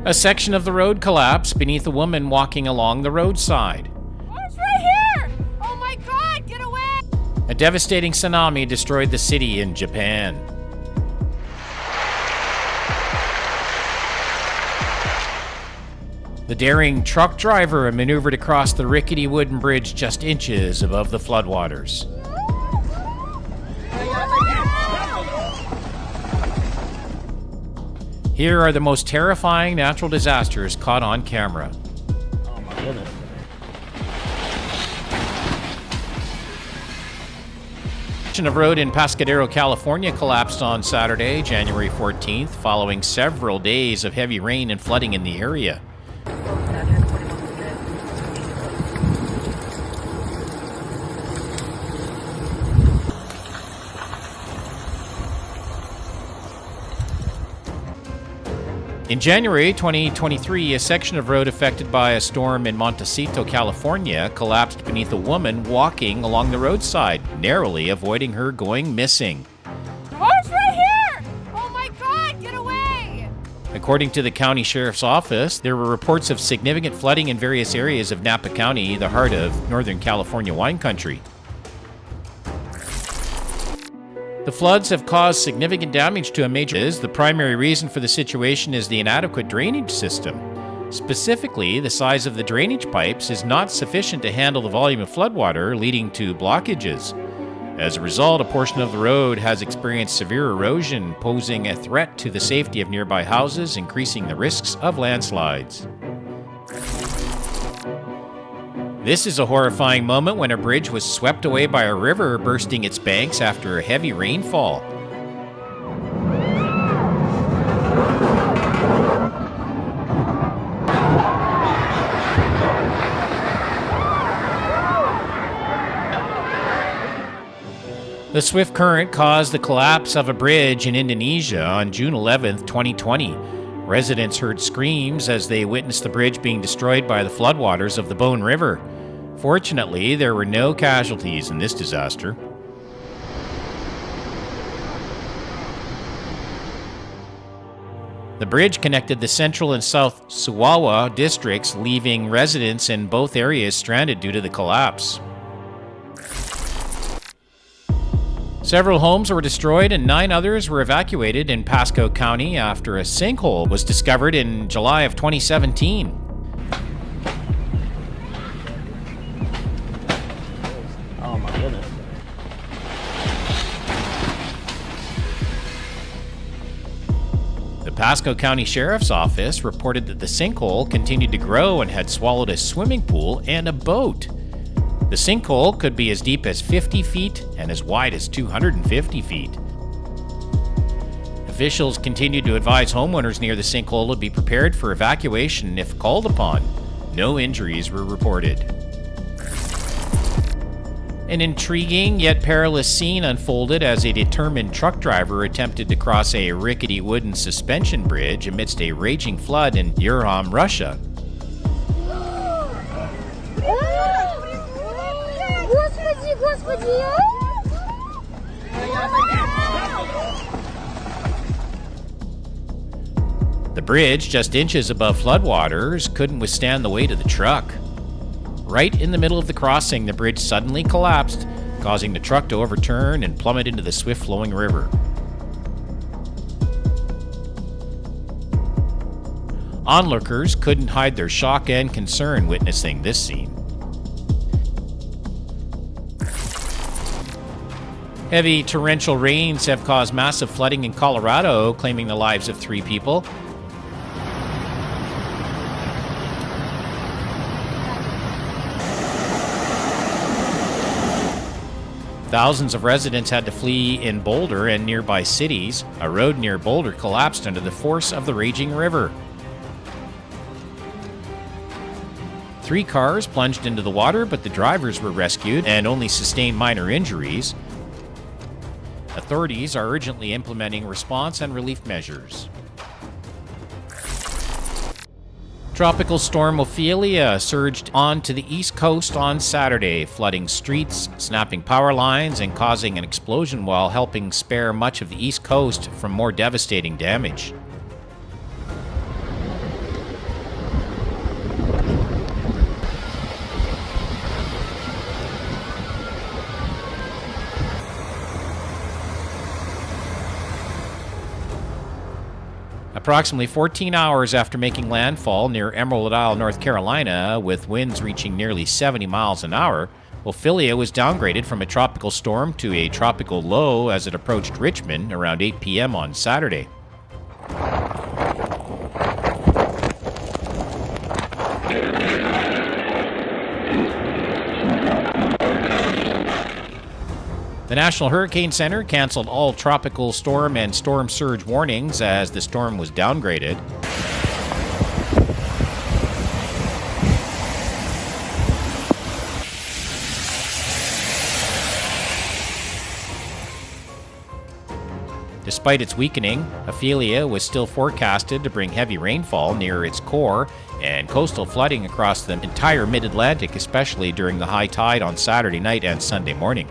A section of the road collapsed beneath a woman walking along the roadside. Oh, it's right here! Oh my God, get away! A devastating tsunami destroyed the city in Japan. The daring truck driver maneuvered across the rickety wooden bridge just inches above the floodwaters. Here are the most terrifying natural disasters caught on camera. Oh my goodness. Section of road in Pascadero, California collapsed on Saturday, January 14th, following several days of heavy rain and flooding in the area. In January 2023, a section of road affected by a storm in Montecito, California, collapsed beneath a woman walking along the roadside, narrowly avoiding her going missing. Oh, it's right here! Oh my God, get away! According to the county sheriff's office, there were reports of significant flooding in various areas of Napa County, the heart of Northern California wine country. The floods have caused significant damage to a major. The primary reason for the situation is the inadequate drainage system. Specifically, the size of the drainage pipes is not sufficient to handle the volume of floodwater, leading to blockages. As a result, a portion of the road has experienced severe erosion, posing a threat to the safety of nearby houses, increasing the risks of landslides. This is a horrifying moment when a bridge was swept away by a river bursting its banks after a heavy rainfall. The swift current caused the collapse of a bridge in Indonesia on June 11, 2020. Residents heard screams as they witnessed the bridge being destroyed by the floodwaters of the Bone River. Fortunately, there were no casualties in this disaster. The bridge connected the central and south Suwawa districts, leaving residents in both areas stranded due to the collapse. Several homes were destroyed and 9 others were evacuated in Pasco County after a sinkhole was discovered in July of 2017. Oh my goodness. The Pasco County Sheriff's Office reported that the sinkhole continued to grow and had swallowed a swimming pool and a boat. The sinkhole could be as deep as 50 feet and as wide as 250 feet. Officials continued to advise homeowners near the sinkhole to be prepared for evacuation if called upon. No injuries were reported. An intriguing yet perilous scene unfolded as a determined truck driver attempted to cross a rickety wooden suspension bridge amidst a raging flood in Urham, Russia. The bridge, just inches above floodwaters, couldn't withstand the weight of the truck. Right in the middle of the crossing, the bridge suddenly collapsed, causing the truck to overturn and plummet into the swift-flowing river. Onlookers couldn't hide their shock and concern witnessing this scene. Heavy torrential rains have caused massive flooding in Colorado, claiming the lives of 3 people. Thousands of residents had to flee in Boulder and nearby cities. A road near Boulder collapsed under the force of the raging river. 3 cars plunged into the water, but the drivers were rescued and only sustained minor injuries. Authorities are urgently implementing response and relief measures. Tropical storm Ophelia surged onto the east coast on Saturday, flooding streets, snapping power lines, and causing an explosion while helping spare much of the east coast from more devastating damage. Approximately 14 hours after making landfall near Emerald Isle, North Carolina, with winds reaching nearly 70 miles an hour, Ophelia was downgraded from a tropical storm to a tropical low as it approached Richmond around 8 p.m. on Saturday. The National Hurricane Center canceled all tropical storm and storm surge warnings as the storm was downgraded. Despite its weakening, Ophelia was still forecasted to bring heavy rainfall near its core and coastal flooding across the entire mid-Atlantic, especially during the high tide on Saturday night and Sunday morning.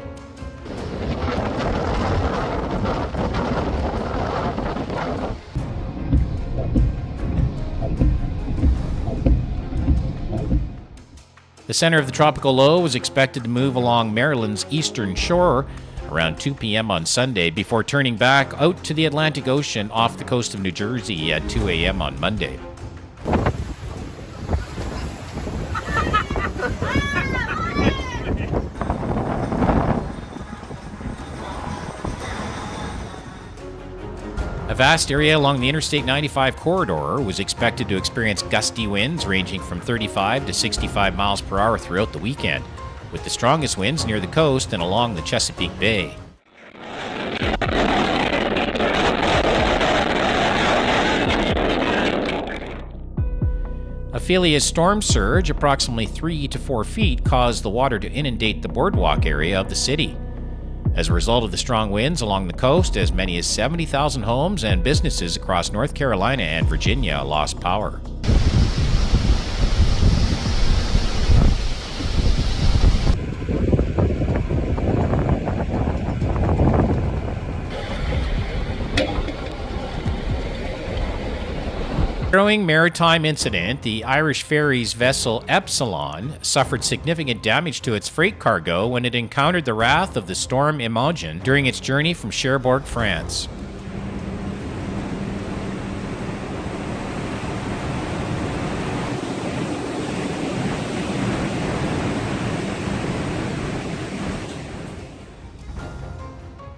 The center of the tropical low was expected to move along Maryland's eastern shore around 2 p.m. on Sunday before turning back out to the Atlantic Ocean off the coast of New Jersey at 2 a.m. on Monday. A vast area along the Interstate 95 corridor was expected to experience gusty winds ranging from 35 to 65 miles per hour throughout the weekend, with the strongest winds near the coast and along the Chesapeake Bay. Ophelia's storm surge, approximately 3 to 4 feet, caused the water to inundate the boardwalk area of the city. As a result of the strong winds along the coast, as many as 70,000 homes and businesses across North Carolina and Virginia lost power. Harrowing maritime incident, the Irish ferry's vessel Epsilon suffered significant damage to its freight cargo when it encountered the wrath of the storm Imogen during its journey from Cherbourg, France.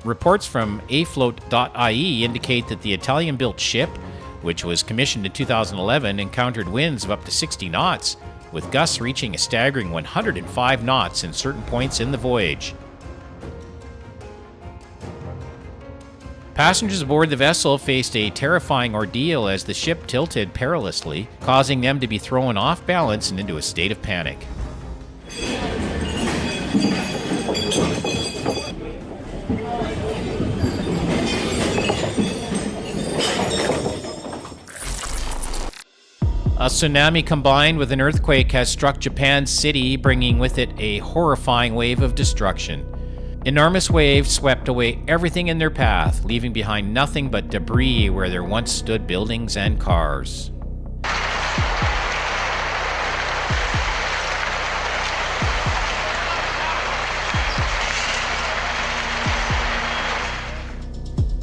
Reports from afloat.ie indicate that the Italian-built ship, which was commissioned in 2011, encountered winds of up to 60 knots, with gusts reaching a staggering 105 knots in certain points in the voyage. Passengers aboard the vessel faced a terrifying ordeal as the ship tilted perilously, causing them to be thrown off balance and into a state of panic. A tsunami combined with an earthquake has struck Japan's city, bringing with it a horrifying wave of destruction. Enormous waves swept away everything in their path, leaving behind nothing but debris where there once stood buildings and cars.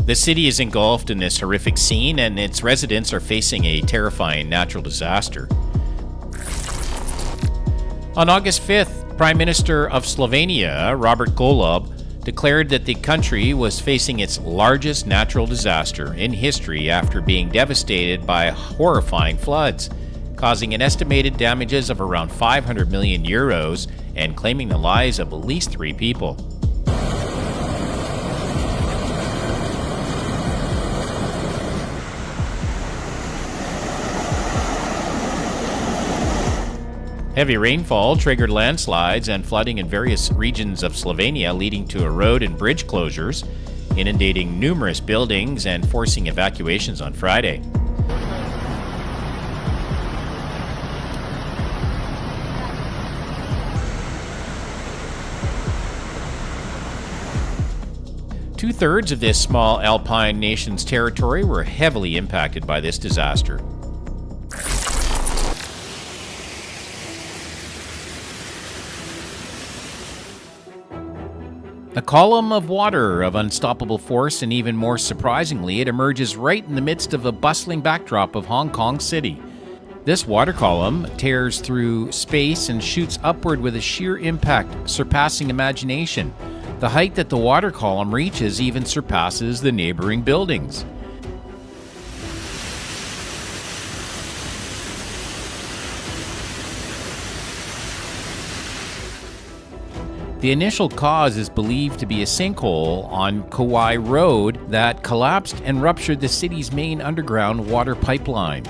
The city is engulfed in this horrific scene, and its residents are facing a terrifying natural disaster. On August 5th, Prime Minister of Slovenia, Robert Golob, declared that the country was facing its largest natural disaster in history after being devastated by horrifying floods, causing an estimated damages of around 500 million euros and claiming the lives of at least 3 people. Heavy rainfall triggered landslides and flooding in various regions of Slovenia, leading to road and bridge closures, inundating numerous buildings and forcing evacuations on Friday. Two-thirds of this small alpine nation's territory were heavily impacted by this disaster. A column of water of unstoppable force, and even more surprisingly, it emerges right in the midst of a bustling backdrop of Hong Kong City. This water column tears through space and shoots upward with a sheer impact surpassing imagination. The height that the water column reaches even surpasses the neighboring buildings. The initial cause is believed to be a sinkhole on Kauai Road that collapsed and ruptured the city's main underground water pipeline.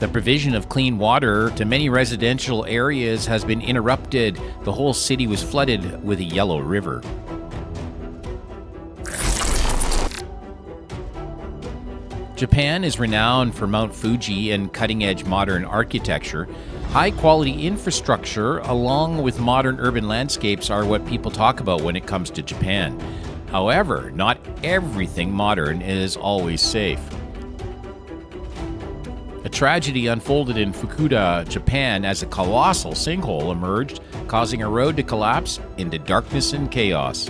The provision of clean water to many residential areas has been interrupted. The whole city was flooded with a yellow river. Japan is renowned for Mount Fuji and cutting-edge modern architecture. High-quality infrastructure, along with modern urban landscapes, are what people talk about when it comes to Japan. However, not everything modern is always safe. A tragedy unfolded in Fukuda, Japan, as a colossal sinkhole emerged, causing a road to collapse into darkness and chaos.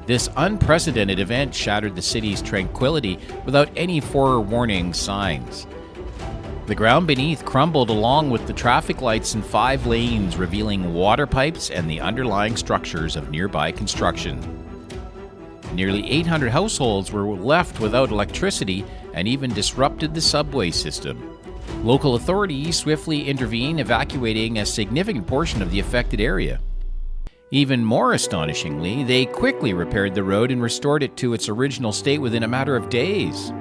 This unprecedented event shattered the city's tranquility without any forewarning signs. The ground beneath crumbled along with the traffic lights in 5 lanes, revealing water pipes and the underlying structures of nearby construction. Nearly 800 households were left without electricity and even disrupted the subway system. Local authorities swiftly intervened, evacuating a significant portion of the affected area. Even more astonishingly, they quickly repaired the road and restored it to its original state within a matter of days.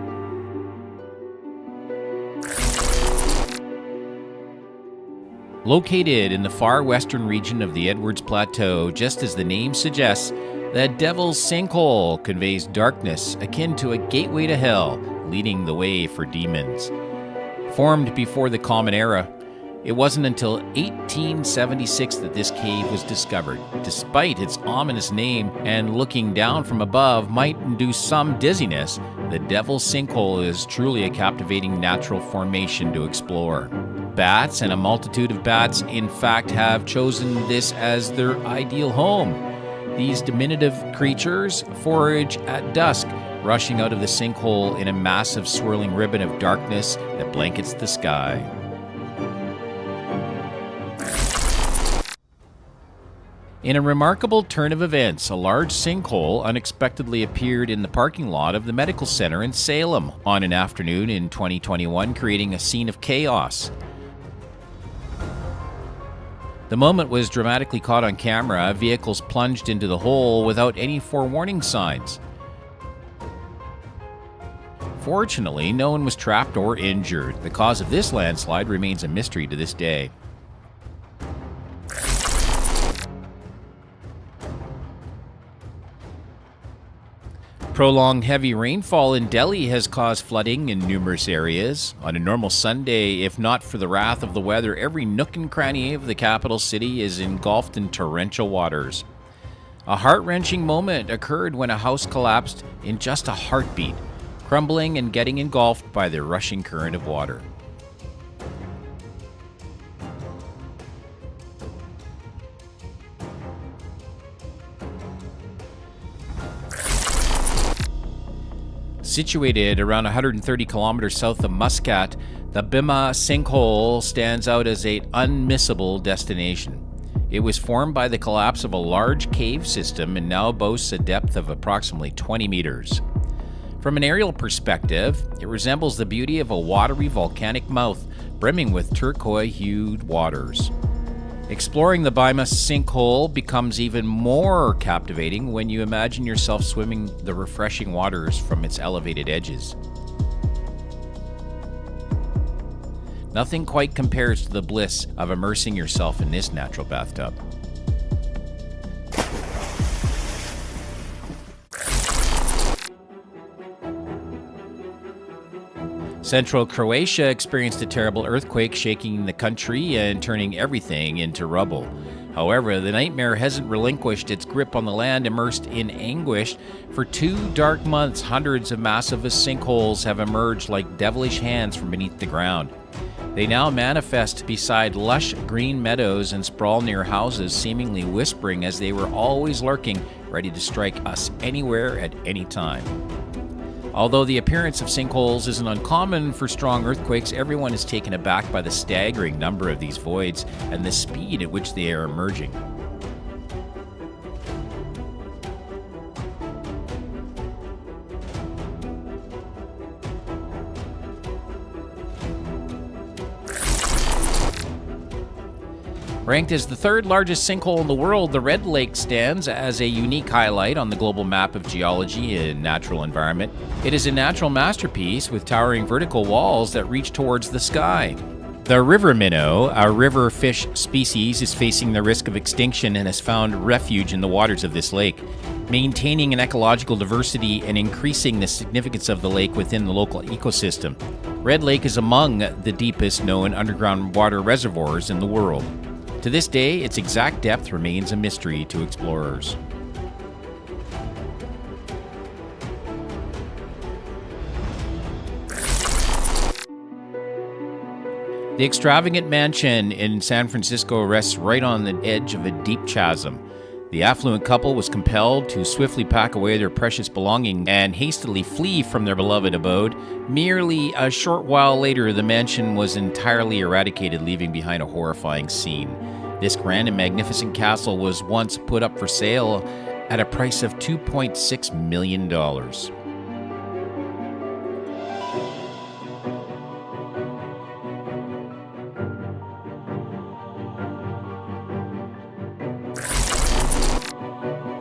Located in the far western region of the Edwards Plateau, just as the name suggests, the Devil's Sinkhole conveys darkness akin to a gateway to hell, leading the way for demons. Formed before the Common Era, it wasn't until 1876 that this cave was discovered. Despite its ominous name and looking down from above might induce some dizziness, the Devil's Sinkhole is truly a captivating natural formation to explore. Bats and a multitude of bats, in fact, have chosen this as their ideal home. These diminutive creatures forage at dusk, rushing out of the sinkhole in a massive swirling ribbon of darkness that blankets the sky. In a remarkable turn of events, a large sinkhole unexpectedly appeared in the parking lot of the medical center in Salem on an afternoon in 2021, creating a scene of chaos. The moment was dramatically caught on camera. Vehicles plunged into the hole without any forewarning signs. Fortunately, no one was trapped or injured. The cause of this landslide remains a mystery to this day. Prolonged heavy rainfall in Delhi has caused flooding in numerous areas. On a normal Sunday, if not for the wrath of the weather, every nook and cranny of the capital city is engulfed in torrential waters. A heart-wrenching moment occurred when a house collapsed in just a heartbeat, crumbling and getting engulfed by the rushing current of water. Situated around 130 kilometers south of Muscat, the Bima Sinkhole stands out as an unmissable destination. It was formed by the collapse of a large cave system and now boasts a depth of approximately 20 meters. From an aerial perspective, it resembles the beauty of a watery volcanic mouth brimming with turquoise-hued waters. Exploring the Bima Sinkhole becomes even more captivating when you imagine yourself swimming the refreshing waters from its elevated edges. Nothing quite compares to the bliss of immersing yourself in this natural bathtub. Central Croatia experienced a terrible earthquake, shaking the country and turning everything into rubble. However, the nightmare hasn't relinquished its grip on the land. Immersed in anguish for 2 dark months, hundreds of massive sinkholes have emerged like devilish hands from beneath the ground. They now manifest beside lush green meadows and sprawl near houses, seemingly whispering as they were always lurking, ready to strike us anywhere at any time. Although the appearance of sinkholes isn't uncommon for strong earthquakes, everyone is taken aback by the staggering number of these voids and the speed at which they are emerging. Ranked as the third largest sinkhole in the world, the Red Lake stands as a unique highlight on the global map of geology and natural environment. It is a natural masterpiece with towering vertical walls that reach towards the sky. The river minnow, a river fish species, is facing the risk of extinction and has found refuge in the waters of this lake, maintaining an ecological diversity and increasing the significance of the lake within the local ecosystem. Red Lake is among the deepest known underground water reservoirs in the world. To this day, its exact depth remains a mystery to explorers. The extravagant mansion in San Francisco rests right on the edge of a deep chasm. The affluent couple was compelled to swiftly pack away their precious belongings and hastily flee from their beloved abode. Merely a short while later, the mansion was entirely eradicated, leaving behind a horrifying scene. This grand and magnificent castle was once put up for sale at a price of $2.6 million.